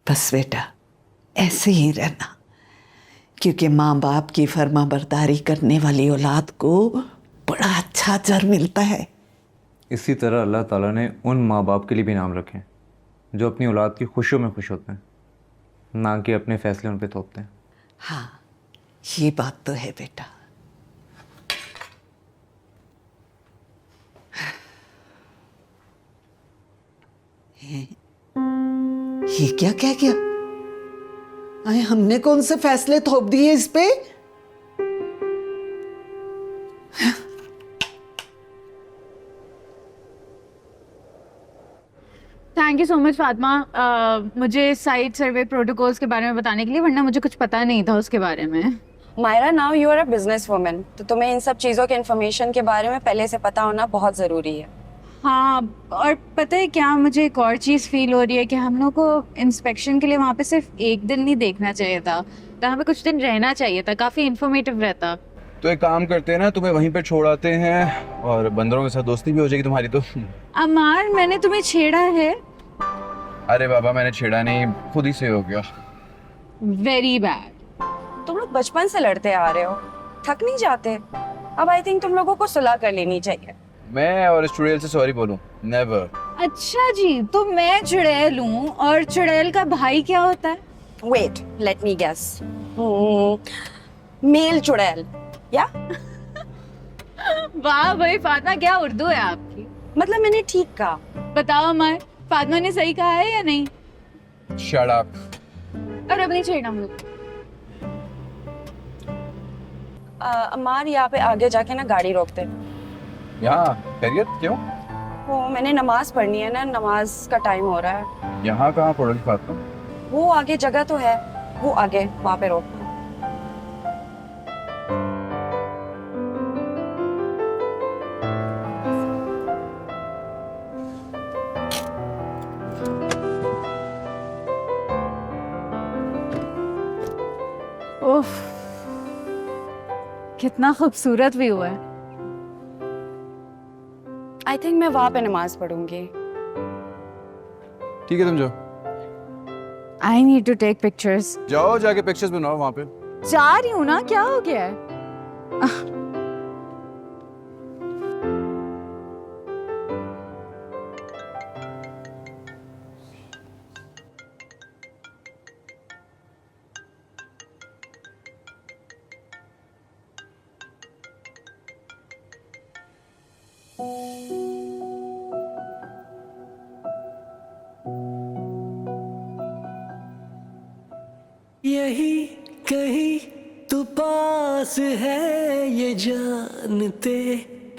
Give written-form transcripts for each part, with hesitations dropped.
बस बेटा ऐसे ही रहना, क्योंकि माँ बाप की फर्मा बरदारी करने वाली औलाद को बड़ा अच्छा अजर मिलता है। इसी तरह अल्लाह ताला ने उन माँ बाप के लिए भी नाम रखे हैं जो अपनी औलाद की खुशियों में खुश होते हैं, ना कि अपने फैसले उन पे थोपते हैं। हाँ, ये बात तो है बेटा। ये क्या कह गया? अरे हमने कौन से फैसले थोप दिए इस पे? Thank you so much Fatima, मुझे साइट सर्वे प्रोटोकॉल्स के बारे में बताने के लिए, वरना मुझे कुछ पता नहीं था उसके बारे में। Myra, now you are a business woman, तो तुम्हें इन सब चीज़ों के इन्फॉर्मेशन के बारे में पहले से पता होना बहुत ज़रूरी है। हाँ, और पता है क्या, मुझे एक और चीज़ फील हो रही है कि हम लोग को इंस्पेक्शन के लिए वहाँ पे सिर्फ एक दिन नहीं देखना चाहिए था, वहाँ पे कुछ दिन रहना चाहिए था, काफ़ी इन्फॉर्मेटिव रहता। तो एक काम करते हैं ना, तुम्हें वहीं पे छोड़ आते हैं और बंदरों के साथ दोस्ती भी हो जाएगी तुम्हारी तो। अमार, मैंने तुम्हें छेड़ा है? अरे बाबा, मैंने छेड़ा नहीं, खुद ही से हो गया। Very bad. तुम लोग बचपन से लड़ते आ रहे हो, थक नहीं जाते? अब आई थिंक तुम लोगों को सुलह कर लेनी चाहिए। मैं और इस चुड़ैल से सॉरी बोलूं? नेवर। अच्छा जी, तो मैं चुड़ैल हूँ और चुड़ैल का भाई क्या होता है? Wait, let me guess. Male चुड़ैल या? वाह भाई फातिमा, क्या उर्दू है आपकी। मतलब मैंने ठीक कहा। बताओ अमर, फातिमा ने सही कहा है या नहीं? Shut up. और अब नहीं छेड़ना मुझे। अमार, यहाँ पे आगे जाके ना गाड़ी रोकते। यहाँ खैरियत क्यों? वो मैंने नमाज पढ़नी है ना, नमाज का टाइम हो रहा है। यहाँ कहाँ पढ़ोगी फातिमा? वो आगे जगह तो है, वो आगे वहाँ पे रोक। उफ, कितना खूबसूरत व्यू है। आई थिंक मैं वहाँ पे नमाज पढ़ूंगी। ठीक है, तुम जाओ। I need to take pictures. जाओ, जाके पिक्चर्स बनाओ वहाँ पे। जा रही हूँ ना, क्या हो गया है? यही कहीं तू पास है, ये जानते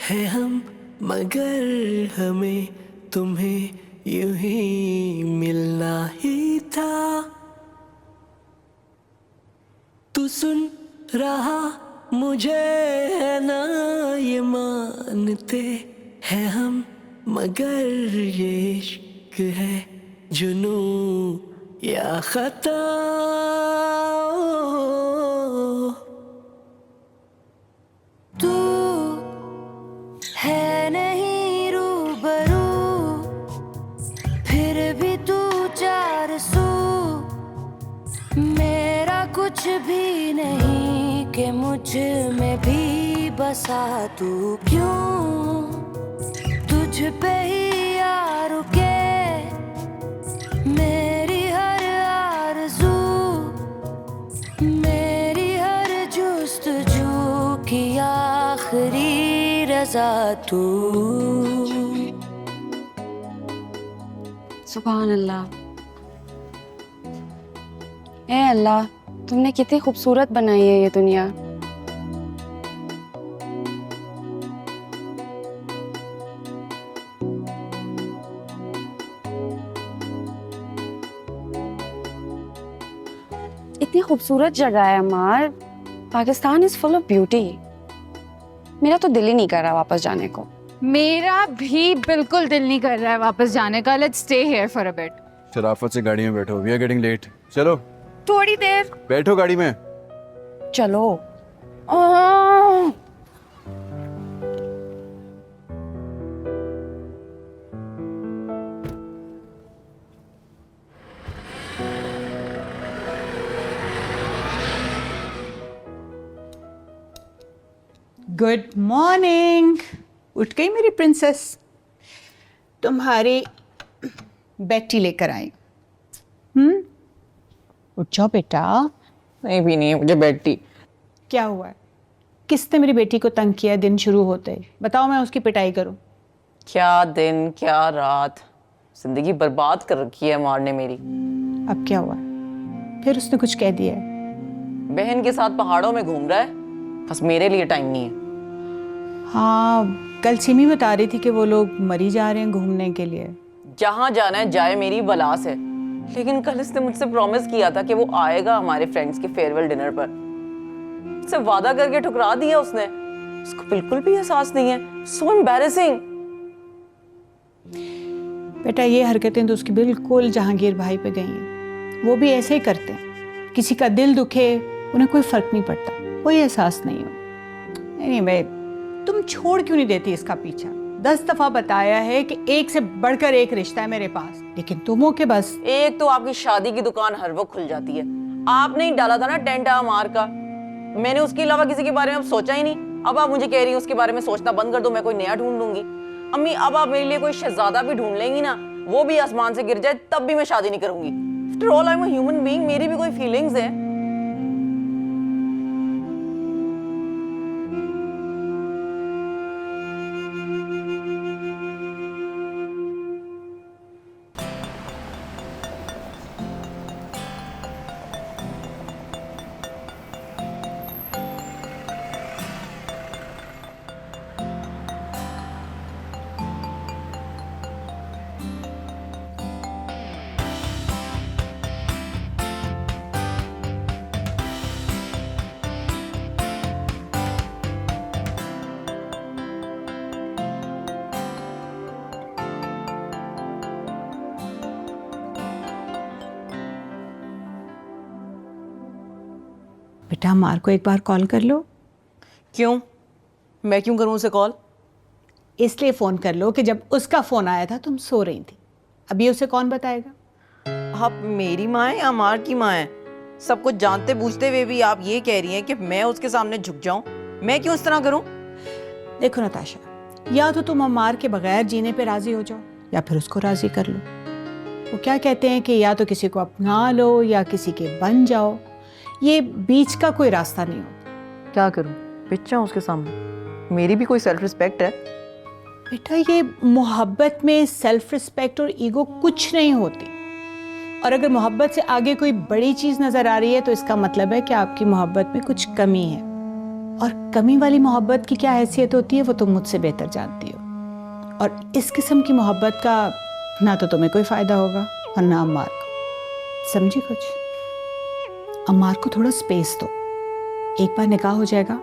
हैं हम, मगर हमें तुम्हें यूं ही मिलना ही था। तू सुन रहा मुझे है ना, ये मानते हैं हम, मगर ये इश्क है जुनू या खता। तू है नहीं रूबरू, फिर भी तू चार सू, मेरा कुछ भी नहीं कि मुझ में भी बसा तू। क्यों तुझ पे ही आ रुके मेरी हर आरज़ू, मेरी हर जुस्तजू की आखिरी रज़ा तू। सुभान अल्लाह। ए अल्लाह, तुमने कितनी खूबसूरत बनाई है ये दुनिया। इतनी खूबसूरत जगह है अमार। Pakistan is full of beauty. मेरा तो दिल ही नहीं कर रहा वापस जाने को। मेरा भी बिल्कुल दिल नहीं कर रहा है वापस जाने का। Let's stay here for a bit. शराफत से गाड़ी में बैठो, वी आर गेटिंग लेट। चलो थोड़ी देर बैठो गाड़ी में। चलो। ओह, गुड मॉर्निंग। उठ गई मेरी प्रिंसेस? तुम्हारी बेटी लेकर आई। उठ जाओ बेटा। नहीं भी नहीं है मुझे बेटी। क्या हुआ है? किसने मेरी बेटी को तंग किया दिन शुरू होते ही? बताओ, मैं उसकी पिटाई करूं? क्या दिन क्या रात, जिंदगी बर्बाद कर रखी है मार ने मेरी। अब क्या हुआ? फिर उसने कुछ कह दिया है? बहन के साथ पहाड़ों में घूम रहा है, बस मेरे लिए टाइम नहीं है। हाँ, कल सिमी बता रही थी कि वो लोग मरी जा रहे हैं घूमने के लिए। जहाँ जाना है जाए, मेरी बला से। लेकिन कल इसने मुझसे प्रॉमिस किया था कि वो आएगा हमारे फ्रेंड्स के फेयरवेल डिनर पर। उससे वादा करके ठुकरा दिया उसने। उसको बिल्कुल भी एहसास नहीं है। So embarrassing. बेटा, ये हरकतें तो उसकी बिल्कुल जहांगीर भाई पे गई हैं। वो भी ऐसे ही करते हैं। किसी का दिल दुखे उन्हें कोई फर्क नहीं पड़ता, कोई एहसास नहीं हो। नहीं भाई, तुम छोड़ क्यों नहीं देती इसका पीछा? 10 दफा बताया है कि एक से बढ़कर एक रिश्ता है मेरे पास, लेकिन तुम हो के बस। एक तो आपकी शादी की दुकान हर वक्त खुल जाती है। आपने ही डाला था ना टेंट अमार का। मैंने उसके अलावा किसी के बारे में अब सोचा ही नहीं। अब आप मुझे कह रही हैं उसके बारे में सोचना बंद कर दो, मैं कोई नया ढूंढ लूंगी। अम्मी, अब आप मेरे लिए कोई शहजादा भी ढूंढ लेंगी ना, वो भी आसमान से गिर जाए तब भी मैं शादी नहीं करूंगी। After all I am a human being, मेरी भी कोई फीलिंग्स है। बेटा, मार को एक बार कॉल कर लो। क्यों? मैं क्यों करूं उसे कॉल? इसलिए फ़ोन कर लो कि जब उसका फ़ोन आया था तुम सो रही थी। अभी उसे कौन बताएगा? आप मेरी माँ है या अमार की माँ है? सब कुछ जानते बूझते हुए भी आप ये कह रही हैं कि मैं उसके सामने झुक जाऊं? मैं क्यों इस तरह करूं? देखो नताशा, या तो तुम अमार के बगैर जीने पे राजी हो जाओ या फिर उसको राजी कर लो। वो क्या कहते हैं कि या तो किसी को अपना लो या किसी के बन जाओ। ये बीच का कोई रास्ता नहीं होता। क्या करूं? पिट जाऊं उसके सामने? मेरी भी कोई सेल्फ रिस्पेक्ट है। बेटा, ये मोहब्बत में सेल्फ रिस्पेक्ट और ईगो कुछ नहीं होती। और अगर मोहब्बत से आगे कोई बड़ी चीज़ नज़र आ रही है तो इसका मतलब है कि आपकी मोहब्बत में कुछ कमी है। और कमी वाली मोहब्बत की क्या हैसियत होती है वो तुम मुझसे बेहतर जानती हो। और इस किस्म की मोहब्बत का ना तो तुम्हें कोई फ़ायदा होगा और ना अम्मार को। समझी कुछ? अम्मार को थोड़ा स्पेस दो। एक बार निकाह हो जाएगा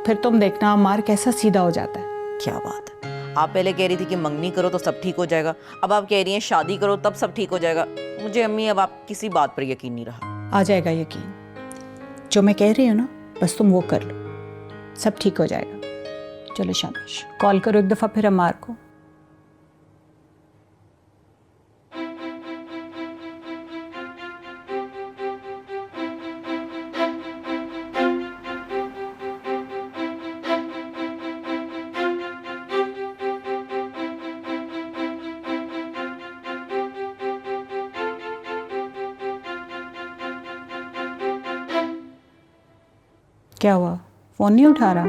फिर तुम देखना अम्मार कैसा सीधा हो जाता है। क्या बात है, आप पहले कह रही थी कि मंगनी करो तो सब ठीक हो जाएगा, अब आप कह रही हैं शादी करो तब सब ठीक हो जाएगा। मुझे अम्मी अब आप किसी बात पर यकीन नहीं रहा। आ जाएगा यकीन। जो मैं कह रही हूँ ना, बस तुम वो कर लो, सब ठीक हो जाएगा। चलो शाबाश, कॉल करो एक दफ़ा फिर अम्मार को। क्या हुआ? फोन नहीं उठा रहा?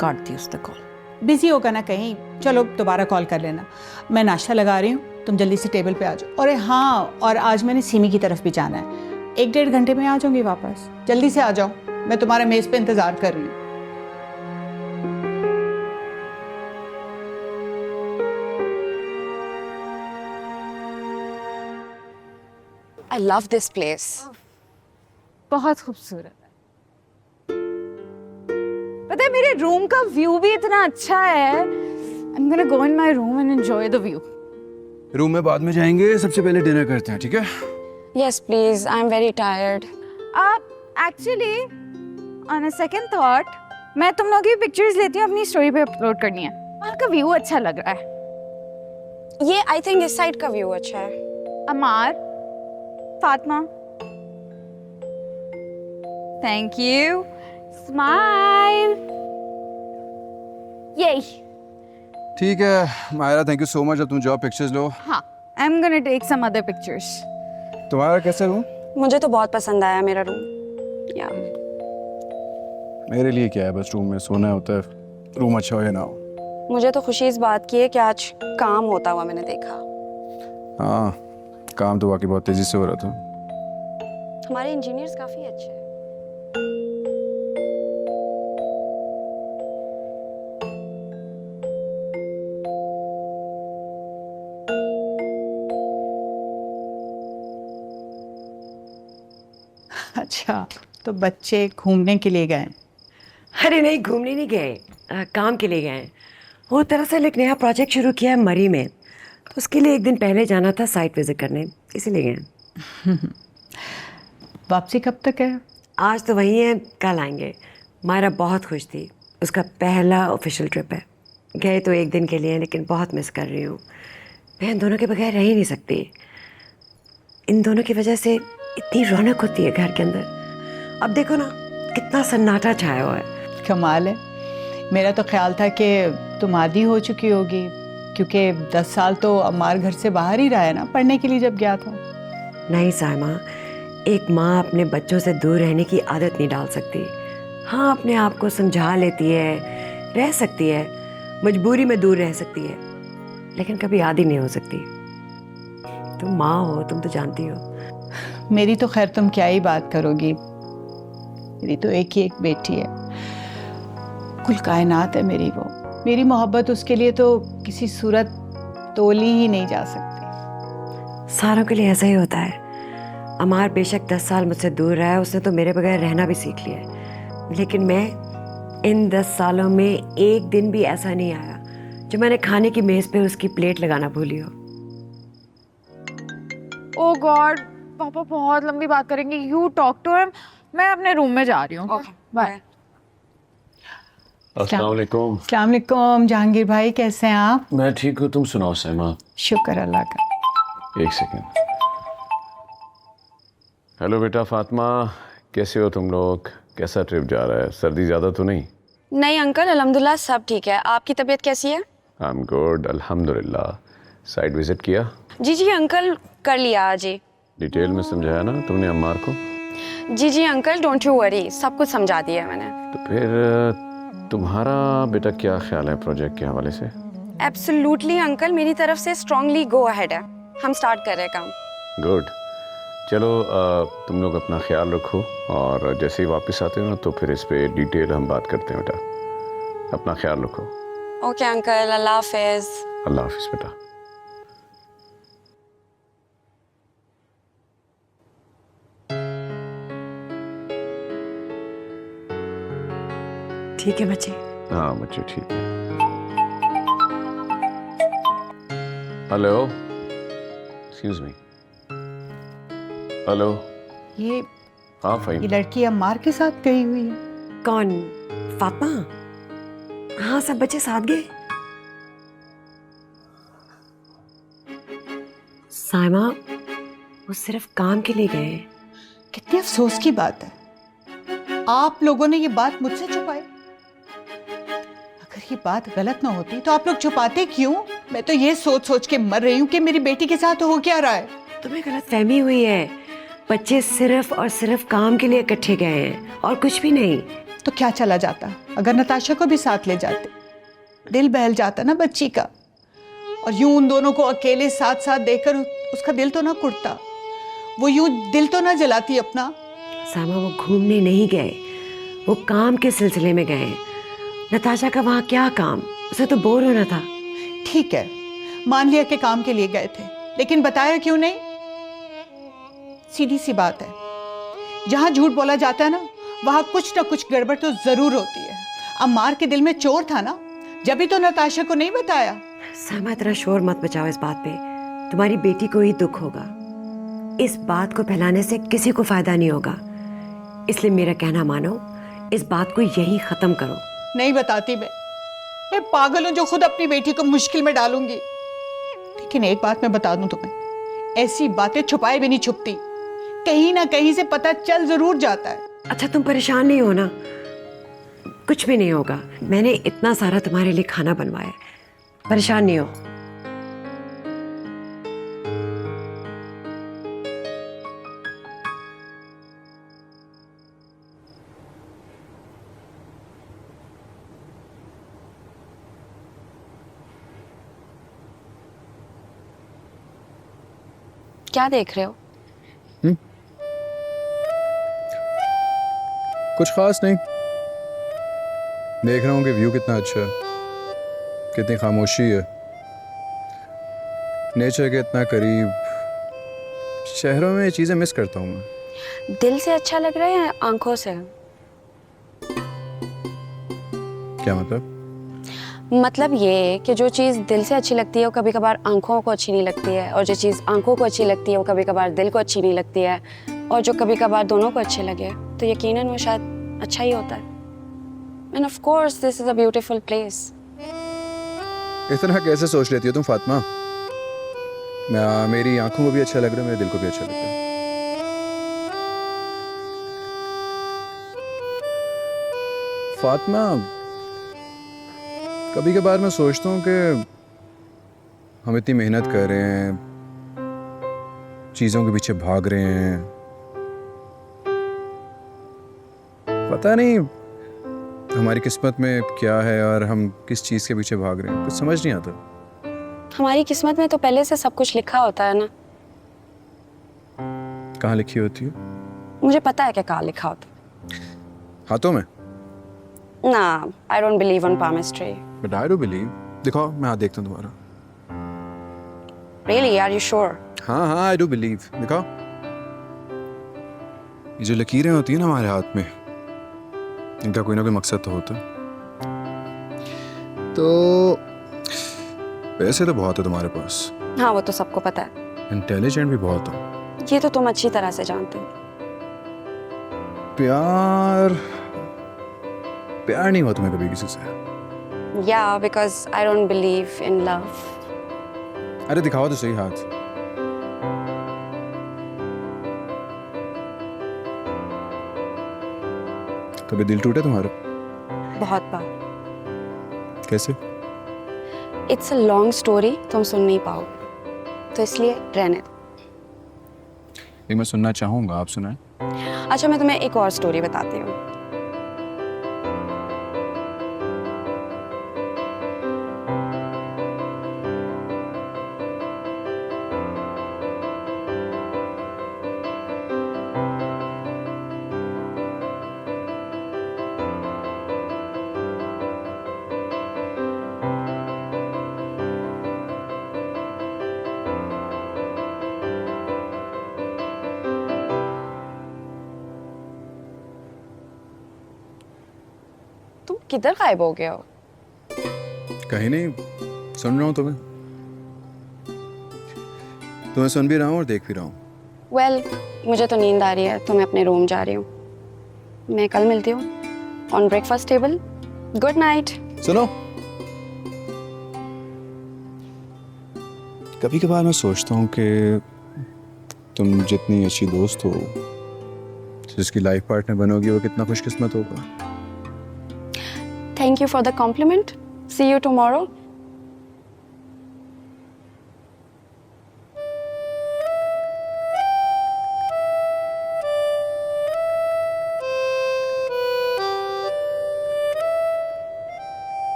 काट दी उसने कॉल। बिजी होगा ना कहीं। चलो दोबारा कॉल कर लेना। मैं नाश्ता लगा रही हूँ, तुम जल्दी से टेबल पे आ जाओ। और हाँ, और आज मैंने सिमी की तरफ भी जाना है। 1-1.5 घंटे में आ जाऊंगी वापस। जल्दी से आ जाओ, मैं तुम्हारे मेज पे इंतजार कर रही हूँ। I love this place. बहुत खूबसूरत है। पता है मेरे रूम का व्यू भी इतना अच्छा है। I'm gonna go in my room and enjoy the view. Room में बाद में जाएंगे, सबसे पहले डिनर करते हैं, ठीक है? Yes, please. I'm very tired. Actually, on a second thought, मैं तुम लोगों की पिक्चर्स लेती हूँ, अपनी स्टोरी पे अपलोड करनी है। वहाँ का व्यू अच्छा लग रहा है। ये I think इस साइड का व्यू अच्छा है। Amar, Fatima, thank you. Smile. यही। ठीक है Myra, thank you so much. अब तुम जाओ पिक्चर्स लो। हाँ, I am gonna take some other pictures. तुम्हारा कैसा रूम? मुझे तो बहुत पसंद आया मेरा रूम। या मेरे लिए क्या है, बस रूम में सोना होता है, रूम अच्छा हो या ना हो। मुझे तो खुशी इस बात की है कि आज काम होता हुआ मैंने देखा। हाँ, काम तो वाकई बहुत तेजी से हो रहा था। हमारे इंजीनियर्स काफी अच्छे हैं। अच्छा, तो बच्चे घूमने के लिए गए? अरे नहीं, घूमने नहीं गए, काम के लिए गए हैं। वो दरअसल एक नया प्रोजेक्ट शुरू किया है मरी में, तो उसके लिए एक दिन पहले जाना था साइट विजिट करने, इसीलिए गए हैं। वापसी कब तक है? आज तो वही है, कल आएंगे। मायरा बहुत खुश थी, उसका पहला ऑफिशियल ट्रिप है। गए तो एक दिन के लिए, लेकिन बहुत मिस कर रही हूँ। मैं इन दोनों के बगैर रह ही नहीं सकती। इन दोनों की वजह से इतनी रौनक होती है घर के अंदर। अब देखो ना, कितना सन्नाटा छाया हुआ है। कमाल है। मेरा तो ख्याल था कि तुम आदी हो चुकी होगी, क्योंकि 10 साल तो अम्मार घर से बाहर ही रहा है ना, पढ़ने के लिए जब गया था। नहीं साइमा, एक माँ अपने बच्चों से दूर रहने की आदत नहीं डाल सकती। हाँ, अपने आप को समझा लेती है, रह सकती है, मजबूरी में दूर रह सकती है, लेकिन कभी आदी नहीं हो सकती। तुम माँ हो, तुम तो जानती हो। मेरी तो खैर तुम क्या ही बात करोगी, मेरी तो एक ही एक बेटी है, कुल कायनात है मेरी वो। मेरी मोहब्बत उसके लिए तो किसी सूरत तोली ही नहीं जा सकती। सारों के लिए ऐसा ही होता है। अमार बेशक 10 साल मुझसे दूर रहा है, उसने तो मेरे बगैर रहना भी सीख लिया है, लेकिन मैं इन 10 सालों में एक दिन भी ऐसा नहीं आया जो मैंने खाने की मेज़ पे उसकी प्लेट लगाना भूली हो। ओह गॉड, पापा बहुत लंबी बात करेंगे। यू टॉक टू हिम, मैं अपने रूम में जा रही हूँ। बाय। अस्सलाम वालेकुम। अस्सलाम वालेकुम। जहांगीर भाई, कैसे हैं आप? मैं ठीक हूँ, तुम सुनाओ सैमा। शुक्र अल्लाह का। एक सेकंड। हेलो बेटा फातिमा, कैसे हो तुम लोग? कैसा ट्रिप जा रहा है? सर्दी ज़्यादा तो नहीं? नहीं अंकल, अल्हम्दुलिल्लाह सब ठीक है। आपकी तबीयत कैसी है? आई एम गुड, अल्हम्दुलिल्लाह। साइट विजिट किया? जी अंकल, कर लिया आज ही। डिटेल में समझाया ना तुमने अम्मार को? जी अंकल, डोंट यू वरी, सब कुछ समझा दिया है मैंने। तो फिर तुम्हारा बेटा क्या ख्याल है प्रोजेक्ट के हवाले से? एब्सोल्युटली अंकल, मेरी तरफ से स्ट्रांगली गो अहेड है। हम स्टार्ट कर रहे हैं काम। गुड। चलो तुम लोग अपना ख्याल रखो, और जैसे ही वापस आते हो ना तो फिर इस पे डिटेल हम बात करते हैं बेटा। अपना ख्याल रखो। ओके अंकल, अल्लाह हाफिज। अल्लाह हाफिज बेटा। ठीक है बच्चे? हाँ बच्चे ठीक है। Hello, excuse me. हेलो। ये हाँ फ़हीम। लड़की अम्मार के साथ गई हुई है? कौन? फातिमा? हाँ, सब बच्चे साथ गए। साइमा, वो सिर्फ काम के लिए गए। कितनी अफसोस की बात है, आप लोगों ने ये बात मुझसे छुपाई। अगर ये बात गलत ना होती तो आप लोग छुपाते क्यों? मैं तो ये सोच सोच के मर रही हूँ कि मेरी बेटी के साथ हो क्या रहा है। तुम्हें गलत फहमी हुई है। बच्चे सिर्फ और सिर्फ काम के लिए इकट्ठे गए हैं और कुछ भी नहीं। तो क्या चला जाता अगर नताशा को भी साथ ले जाते? दिल बहल जाता ना बच्ची का। और यूं उन दोनों को अकेले साथ साथ देखकर उसका दिल तो ना कुटता, वो यूं दिल तो ना जलाती अपना। सामा, वो घूमने नहीं गए, वो काम के सिलसिले में गए। नताशा का वहाँ क्या काम? उसे तो बोर होना था। ठीक है, मान लिया कि काम के लिए गए थे, लेकिन बताया क्यों नहीं? सीधी सी बात है, जहां झूठ बोला जाता है ना, वहां कुछ ना कुछ गड़बड़ तो जरूर होती है। अम्मार के दिल में चोर था ना, जब भी तो नताशा को नहीं बताया। सामा, तेरा शोर मत बचाओ इस बात पे। तुम्हारी बेटी को ही दुख होगा। इस बात को फैलाने से किसी को फायदा नहीं होगा, इसलिए मेरा कहना मानो, इस बात को यहीं खत्म करो। नहीं बताती मैं पागल हूं जो खुद अपनी बेटी को मुश्किल में डालूंगी। लेकिन एक बात मैं बता दूं तुम्हें, ऐसी बातें छुपाए भी नहीं छुपती, कहीं ना कहीं से पता चल जरूर जाता है। अच्छा, तुम परेशान नहीं हो ना? कुछ भी नहीं होगा। मैंने इतना सारा तुम्हारे लिए खाना बनवाया है, परेशान नहीं हो। क्या देख रहे हो? कुछ खास नहीं, देख रहा हूँ कि व्यू कितना अच्छा है, कितनी खामोशी है, नेचर के इतना करीब। शहरों में ये चीज़ें मिस करता हूँ मैं। दिल से अच्छा लग रहा है या आंखों से? क्या मतलब? मतलब ये कि जो चीज़ दिल से अच्छी लगती है वो कभी कभार आंखों को अच्छी नहीं लगती है, और जो चीज़ आंखों को अच्छी लगती है वो कभी कभार दिल को अच्छी नहीं लगती है, और जो कभी कभार दोनों को अच्छे लगे तो यकीनन वो शायद अच्छा ही होता है। End of course this is a beautiful place. इतना कैसे सोच लेती हो तुम फातिमा? मेरी आंखों को भी अच्छा लग रहा है, मेरे दिल को भी अच्छा लग रहा है। फातिमा, कभी कभार मैं सोचता हूँ कि हम इतनी मेहनत कर रहे हैं, चीज़ों के पीछे भाग रहे हैं, पता नहीं हमारी किस्मत में क्या है और हम किस चीज़ के पीछे भाग रहे हैं, कुछ समझ नहीं आता। हमारी किस्मत में तो पहले से सब कुछ लिखा होता है ना। कहाँ लिखी होती है? मुझे पता है कि कहाँ लिखा होता है। हाथों में? ना, I don't believe on palmistry. But I do believe. दिखाओ, मैं हाथ देखता हूँ तुम्हारा। Really, are you sure? हाँ हाँ, आई डू बिलीव। दिखाओ। ये जो लकीरें होती है ना हमारे हाथ में, इनका कोई ना कोई मकसद तो होता है। तो पैसे तो बहुत है तुम्हारे पास। हाँ, वो तो सबको पता है। इंटेलिजेंट भी बहुत हो। ये तो तुम अच्छी तरह से जानते हो। प्यार नहीं हुआ तुम्हें कभी किसी से? Yeah, because I don't believe in love. अरे दिखाओ तो सही हाथ। कभी दिल टूटा तुम्हारा? बहुत बार। कैसे? It's a long story, तुम सुन नहीं पाओगे, तो इसलिए रहने दो। एक मैं सुनना चाहूंगा, आप सुनाएं। अच्छा, मैं तुम्हें एक और स्टोरी बताती हूँ। तुम किधर गायब हो गए हो? कहीं नहीं, सुन रहा हूँ तुम्हें सुन भी रहा हूँ और देख भी रहा हूँ। Well, मुझे तो नींद आ रही है, तो मैं अपने रूम जा रही हूँ। मैं कल मिलती हूँ on breakfast table. Good night. सुनो, कभी कभार मैं सोचता हूँ कि तुम जितनी अच्छी दोस्त हो, जिसकी लाइफ पार्टनर बनोगी, वो कितना खुशकिस्मत होगा। Thank you for the compliment. See you tomorrow.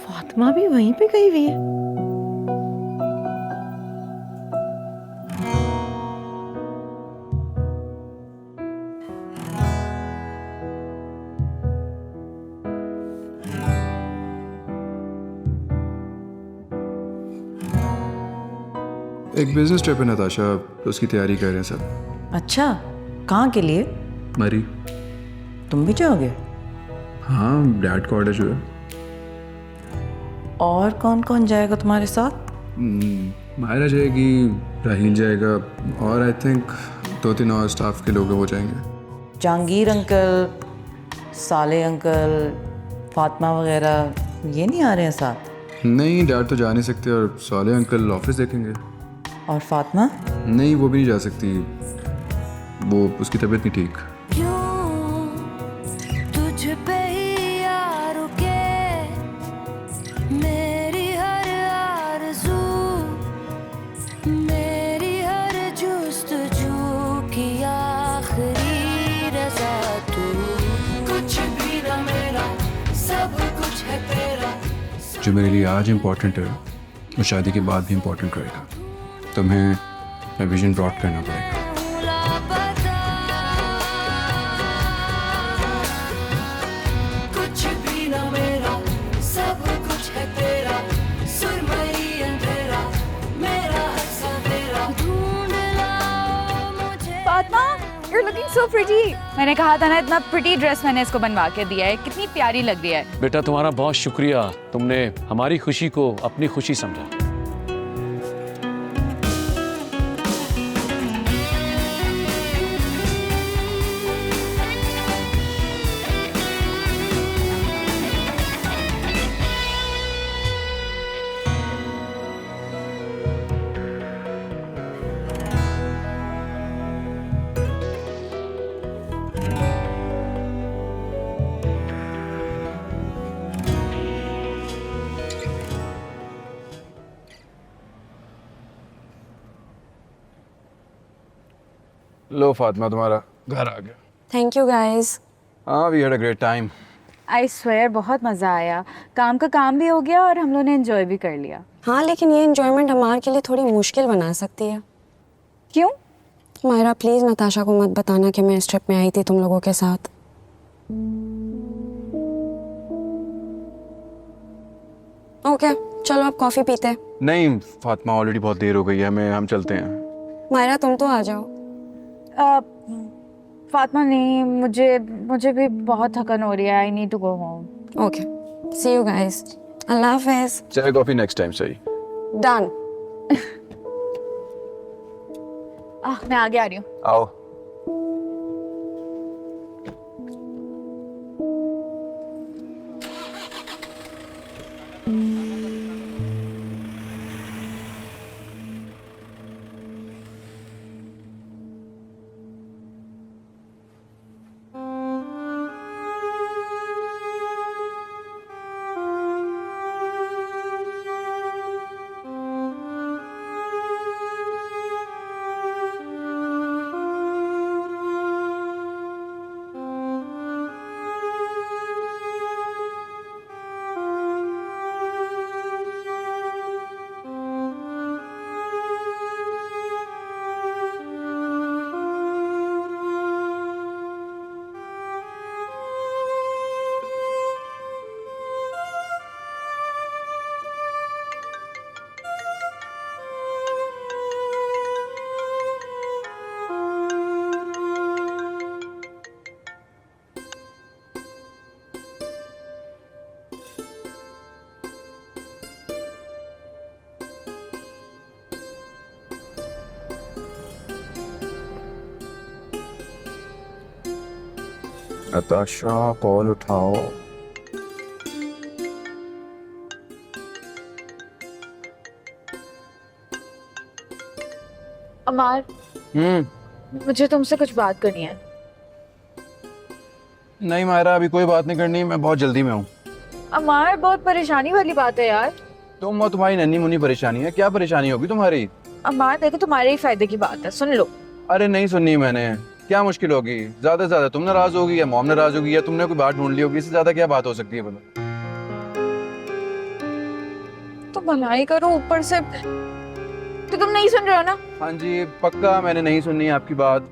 Fatima भी वहीं पे गई हुई है। एक बिजनेस ट्रिप है नताशा, तो उसकी तैयारी कर रहे हैं सब। अच्छा, कहाँ के लिए? मरी। तुम भी जाओगे? हाँ, डैड का ऑर्डर जो है। और कौन कौन जाएगा तुम्हारे साथ? मायरा जाएगी, राहील जाएगा, और आई थिंक 2-3 और स्टाफ के लोग वो जाएंगे। जहांगीर अंकल, साले अंकल, फातिमा वगैरह ये नहीं आ रहे हैं साथ? नहीं, डैड तो जा नहीं सकते, और साले अंकल ऑफिस देखेंगे। और फातिमा? नहीं, वो भी नहीं जा सकती, वो उसकी तबीयत नहीं ठीक। तुझ पे ही यार के मेरी हर आरज़ू, मेरी हर जुस्तजू की आखिरी रज़ा तू। कुछ भी ना मेरा, सब कुछ है तेरा। जो मेरे लिए आज इम्पोर्टेंट है वो शादी के बाद भी इम्पोर्टेंट रहेगा। तुम्हें विजन ब्रॉड करना पड़ेगा। कुछ भी ना मेरा, सब कुछ है तेरा। सुरमई अंधेरा, मेरा हर सवेरा। ढूंढ लाओ मुझे। Fatima, you're looking so pretty. मैंने कहा था ना, इतना प्रिटी ड्रेस मैंने इसको बनवा के दिया है, कितनी प्यारी लग रही है। बेटा तुम्हारा बहुत शुक्रिया, तुमने हमारी खुशी को अपनी खुशी समझा। लो फातिमा, तुम्हारा घर आ गया। Thank you guys. हाँ, we had a great time. I swear बहुत मज़ा आया, काम का काम भी हो गया और हम लोगों ने एंजॉय भी कर लिया। हाँ, लेकिन ये एंजॉयमेंट हमारे के लिए थोड़ी मुश्किल बना सकती है। क्यों? मायरा प्लीज़ नताशा को मत बताना कि मैं इस ट्रिप में आई थी तुम लोगों के साथ। ओके, चलो आप कॉफ़ी पीते हैं। नहीं फातिमा, ऑलरेडी बहुत देर हो गई है, हम चलते हैं। मायरा तुम तो आ जाओ। फातिमा नहीं, मुझे भी बहुत थकन हो रही है। I need to go home. Okay, see you guys. अल्लाह हाफिज़। चाय कॉफी नेक्स्ट टाइम सही। डन। मैं आगे आ रही हूँ। आओ। नताशा, कॉल उठाओ। अमार, मुझे तुमसे कुछ बात करनी है। नहीं मायरा, अभी कोई बात नहीं करनी, मैं बहुत जल्दी में हूँ। अमार, बहुत परेशानी वाली बात है यार। तुम और तुम्हारी नन्ही मुन्नी परेशानी है, क्या परेशानी होगी तुम्हारी? अमार देखो, तुम्हारे ही फायदे की बात है, सुन लो। अरे नहीं सुननी मैंने, क्या मुश्किल होगी? ज्यादा से ज्यादा तुम नाराज होगी या मॉम नाराज होगी या तुमने कोई बात ढूंढ ली होगी, इससे ज्यादा क्या बात हो सकती है? बोलो तो भलाई करो, ऊपर से तो तुम नहीं सुन रहे हो ना? हाँ जी, पक्का मैंने नहीं सुननी आपकी बात।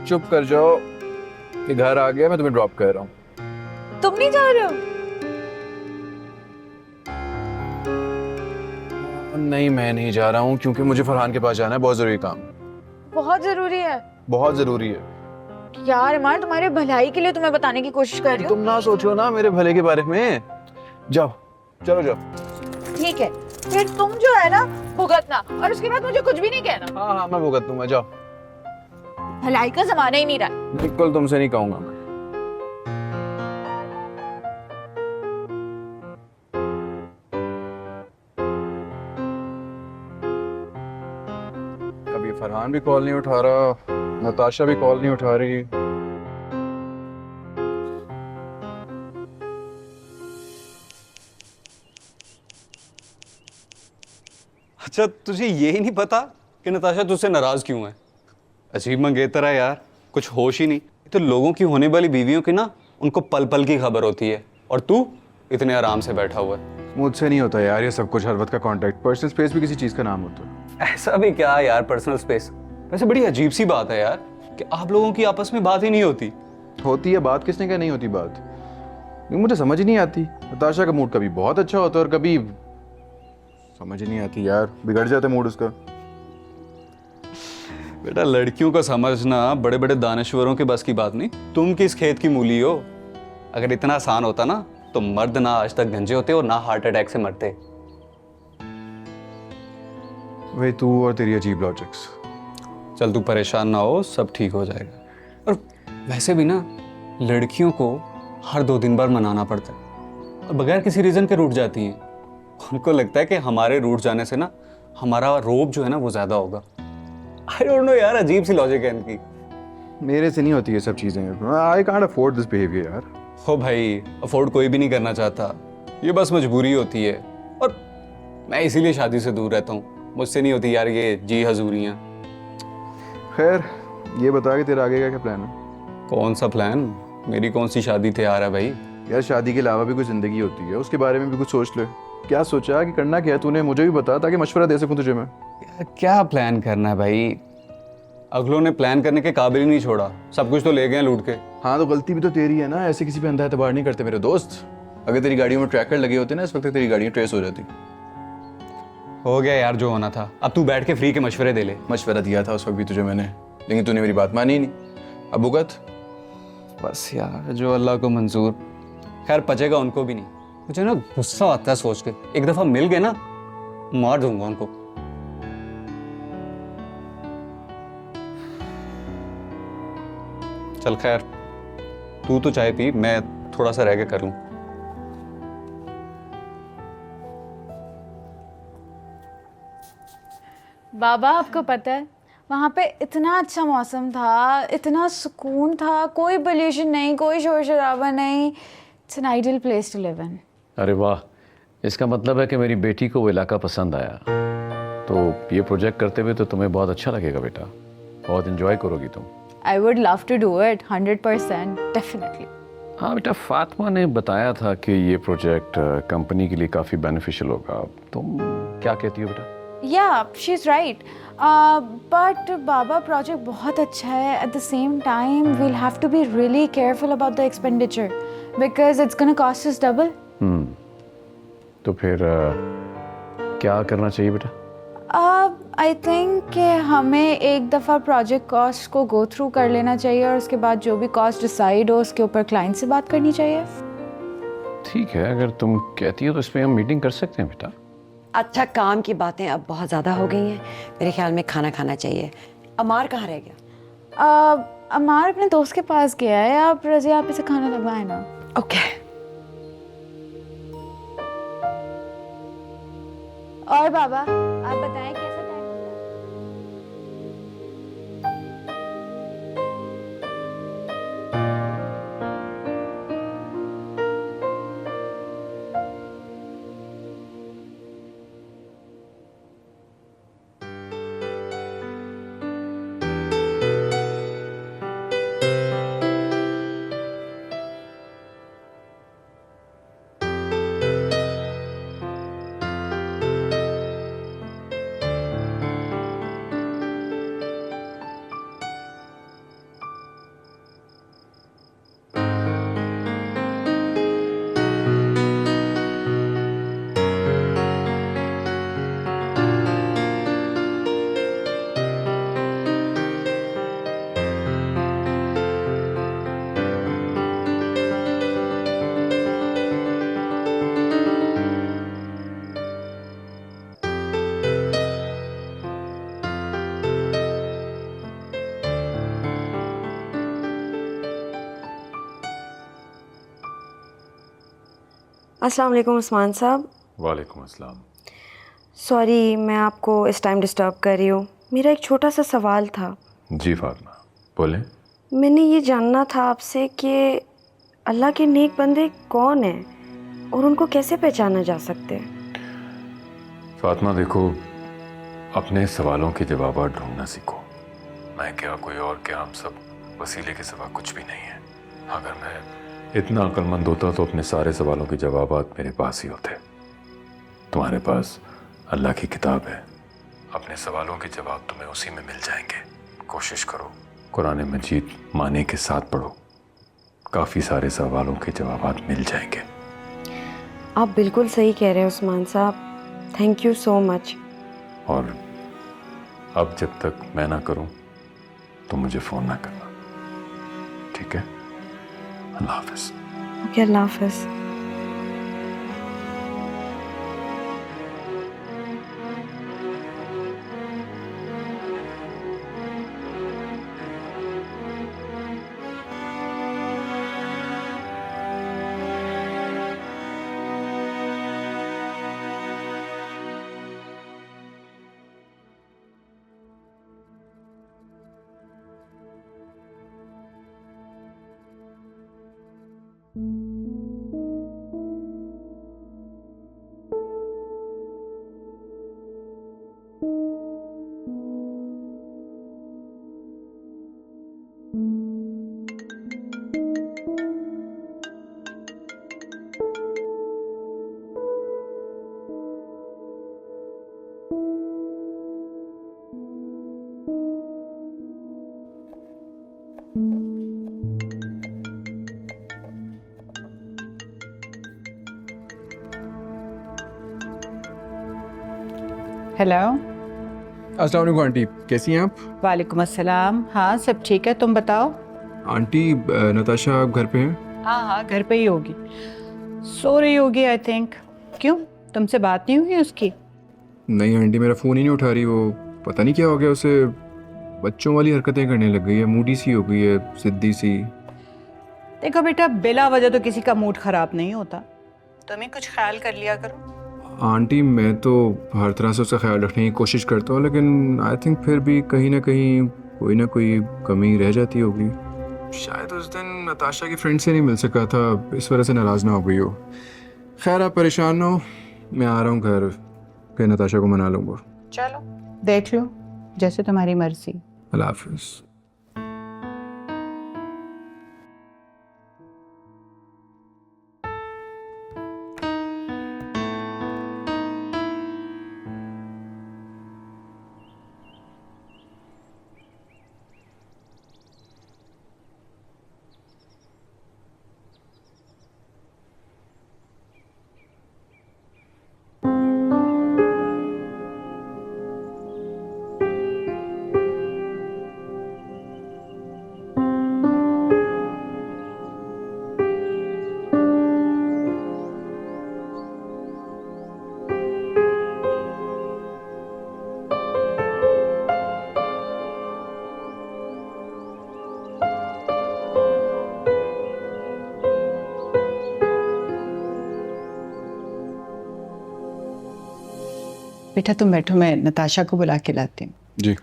चुप कर जाओ, कि घर आ गया, मैं तुम्हें ड्रॉप कर रहा हूँ। तुम नहीं जा रहे हो? नहीं, मैं नहीं जा रहा हूँ क्योंकि मुझे फरहान के पास जाना है, बहुत ज़रूरी काम। बहुत जरूरी है बहुत ज़रूरी है। यार इमार, तुम्हारे भलाई के लिए तुम्हें बताने की कोशिश कर रही हूँ। तुम ना सोचो ना मेरे भले के बारे में। जाओ, चलो जाओ। ठीक है, फिर तुम जो है ना भुगतना, और उसके बाद मुझे कुछ भी नहीं कहना। हाँ हाँ, मैं भुगत दूंगा, जाओ। भलाई का जमाना ही नहीं रहा। बिल्कुल तुमसे नहीं कहूँगा मैं। कभी फरहान भी कॉल नहीं उठा रहा, नताशा भी कॉल नहीं उठा रही। अच्छा, तुझे ये ही नहीं पता कि नताशा तुझसे नाराज क्यों है? अजीब मंगेतर है यार, कुछ होश ही नहीं। तो लोगों की होने वाली बीवियों की ना, उनको पल पल की खबर होती है, और तू इतने आराम से बैठा हुआ है। मुझसे नहीं होता यार ये सब कुछ, हर वक्त का कांटेक्ट। पर्सनल स्पेस भी किसी चीज़ का नाम होता है। ऐसा भी क्या यार पर्सनल स्पेस? वैसे बड़ी अजीब सी बात है यार कि आप लोगों की आपस में बात ही नहीं होती। होती है बात, किसने कहा नहीं होती बात? नहीं, मुझे समझ ही नहीं आती। नताशा का मूड कभी बहुत अच्छा होता है और कभी समझ ही नहीं आती यार, बिगड़ जाता है मूड उसका। बेटा, लड़कियों का समझना बड़े बड़े दानश्वरों के बस की बात नहीं। तुम किस खेत की मूली हो? अगर इतना आसान होता ना, तो मर्द ना आज तक गंजे होते और ना हार्ट अटैक से मरते। वही तू और तेरी अजीब लॉजिक्स। चल तू परेशान ना हो, सब ठीक हो जाएगा। और वैसे भी ना, लड़कियों को हर 2 दिन बाद मनाना पड़ता है और बगैर किसी रीज़न के रूठ जाती हैं। उनको लगता है कि हमारे रूठ जाने से ना हमारा रोब जो है ना वो ज़्यादा होगा। आई डोंट नो यार, अजीब सी लॉजिक है इनकी। मेरे से नहीं होती ये सब चीज़ें। I can't afford this behaviour यार। हो भाई, अफोर्ड कोई भी नहीं करना चाहता, ये बस मजबूरी होती है। और मैं इसीलिए शादी से दूर रहता हूँ, मुझसे नहीं होती यार ये जी हजूरियाँ। खैर, ये बता कि तेरा आगे का क्या प्लान है? कौन सा प्लान? मेरी कौन सी शादी तैयार है भाई? यार शादी के अलावा भी कोई ज़िंदगी होती है, उसके बारे में भी कुछ सोच ले। क्या सोचा कि करना क्या है तूने? मुझे भी बता ताकि मशवरा दे सकूं तुझे मैं। क्या प्लान करना है भाई? अगलों ने प्लान करने के काबिल ही नहीं छोड़ा, सब कुछ तो ले गए लूट के। हाँ, तो गलती भी तो तेरी है ना, ऐसे किसी पे अंधा एतबार नहीं करते मेरे दोस्त। अगर तेरी गाड़ियों में ट्रैकर लगे होते ना, इस वक्त तक तेरी गाड़ियाँ ट्रेस हो जाती। हो गया यार जो होना था, अब तू बैठ के फ्री के मशवरे दे ले। मशवरा दिया था उस वक्त भी तुझे मैंने, लेकिन तूने मेरी बात मानी ही नहीं। अब भुगत। बस यार, जो अल्लाह को मंजूर। खैर, पचेगा उनको भी नहीं। मुझे ना गुस्सा आता है सोच के, एक दफा मिल गए ना, मार दूंगा उनको। चल खैर, तू तो चाय पी, मैं थोड़ा सा रह के कर लूं। बाबा, आपको पता है वहाँ पे इतना अच्छा मौसम था, इतना सुकून था, कोई पोल्यूशन नहीं, कोई शोर शराबा नहीं। It's an ideal place to live in. अरे वाह, इसका मतलब है कि मेरी बेटी को वो इलाका पसंद आया। तो ये प्रोजेक्ट करते हुए तो तुम्हें बहुत अच्छा लगेगा बेटा, बहुत एंजॉय करोगी तुम। I would love to do it 100%, definitely. हाँ बेटा, फातिमा ने बताया था कि ये प्रोजेक्ट कंपनी के लिए काफ़ी बेनिफिशियल होगा। तुम क्या कहती हो बेटा? Yeah, she's right. But Baba, project बहुत अच्छा है. At the same time, we'll have to be really careful about the expenditure because it's gonna cost us double. तो फिर क्या करना चाहिए बेटा? I think कि हमें एक दफ़ा प्रोजेक्ट कॉस्ट को गो थ्रू कर लेना चाहिए और उसके बाद जो भी कॉस्ट डिसाइड हो उसके ऊपर क्लाइंट से बात करनी चाहिए। ठीक है, अगर तुम कहती हो तो इस पर हम मीटिंग कर सकते हैं बेटा। अच्छा, काम की बातें अब बहुत ज़्यादा हो गई हैं, मेरे ख्याल में खाना खाना चाहिए। अमार कहाँ रह गया? अमार अपने दोस्त के पास गया है। आप रज़िया, आप इसे खाना लगवाए ना। ओके। और बाबा, आप बताएं कैसा टाइम? अस्सलाम वालेकुम उस्मान साहब। वालेकुम अस्सलाम। सॉरी मैं आपको इस टाइम डिस्टर्ब कर रही हूँ। मेरा एक छोटा सा सवाल था। जी फातिमा, बोलें। मैंने ये जानना था आपसे कि अल्लाह के नेक बंदे कौन हैं और उनको कैसे पहचाना जा सकते हैं? फातिमा देखो, अपने सवालों के जवाब ढूंढना सीखो। मैं क्या, कोई और क्या, हम सब वसीले के सिवा कुछ भी नहीं है। अगर मैं इतना अक्लमंद होता तो अपने सारे सवालों के जवाब मेरे पास ही होते। तुम्हारे पास अल्लाह की किताब है, अपने सवालों के जवाब तुम्हें उसी में मिल जाएंगे। कोशिश करो, कुरान मजीद माने के साथ पढ़ो, काफ़ी सारे सवालों के जवाब मिल जाएंगे। आप बिल्कुल सही कह रहे हैं उस्मान साहब, थैंक यू सो मच। और अब जब तक मैं ना करूं तो मुझे फ़ोन ना करना, ठीक है? अल्लाह हाफ़िज़। ओके, अल्लाह हाफ़िज़। हेलो। अस्सलाम वालेकुम आंटी, कैसी हैं आप? वालेकुम अस्सलाम। हाँ सब ठीक है, तुम बताओ। आंटी नताशा घर पे हैं? हाँ हाँ घर पे ही होगी, सो रही होगी आई थिंक। क्यों, तुमसे बात नहीं हुई उसकी? नहीं आंटी, मेरा फ़ोन ही नहीं उठा रही वो। पता नहीं क्या हो गया उसे, बच्चों वाली हरकतें करने लग गई है, मूडी सी हो गई है, सिद्धी सी। देखो बेटा, बिला वजह तो किसी का मूड ख़राब नहीं होता, तुम्हें कुछ ख्याल कर लिया करो। आंटी मैं तो हर तरह से उसका ख्याल रखने की कोशिश करता हूँ, लेकिन आई थिंक फिर भी कहीं ना कोई कमी रह जाती होगी। शायद उस दिन नताशा की फ्रेंड से नहीं मिल सका था, इस वजह से नाराज़ ना हो गई हो। खैर आप परेशान ना हो, मैं आ रहा हूँ घर, फिर नताशा को मना लूँगा। चलो देख लो, जैसे तुम्हारी मर्जी। अल्लाह हाफिज़। बेटा तुम बैठो, मैं नताशा को बुला के लाती हूँ। जी।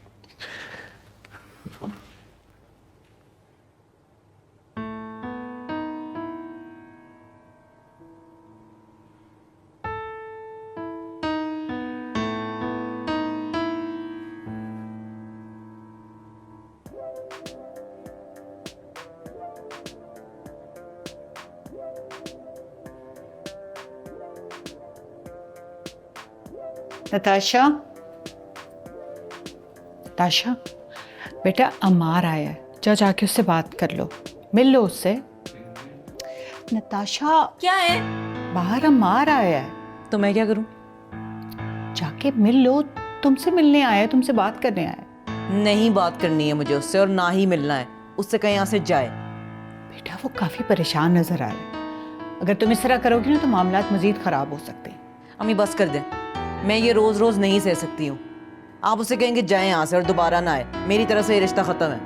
नताशा, नताशा बेटा अमार आया है, जाओ जाके उससे बात कर लो, मिल लो उससे। नताशा क्या है? बाहर अमार आया है। तो मैं क्या करूं? जाके मिल लो, तुमसे मिलने आया है, तुमसे बात करने आया है। नहीं बात करनी है मुझे उससे, और ना ही मिलना है उससे, कहीं यहाँ से जाए। बेटा वो काफ़ी परेशान नज़र आ रहा है, अगर तुम इस तरह करोगी ना तो मामलात मज़ीद ख़राब हो सकते हैं। अम्मी बस कर दें, मैं ये रोज़ रोज़ नहीं सह सकती हूँ। आप उसे कहेंगे जाए यहाँ से और दोबारा ना आए, मेरी तरफ से ये रिश्ता ख़त्म है।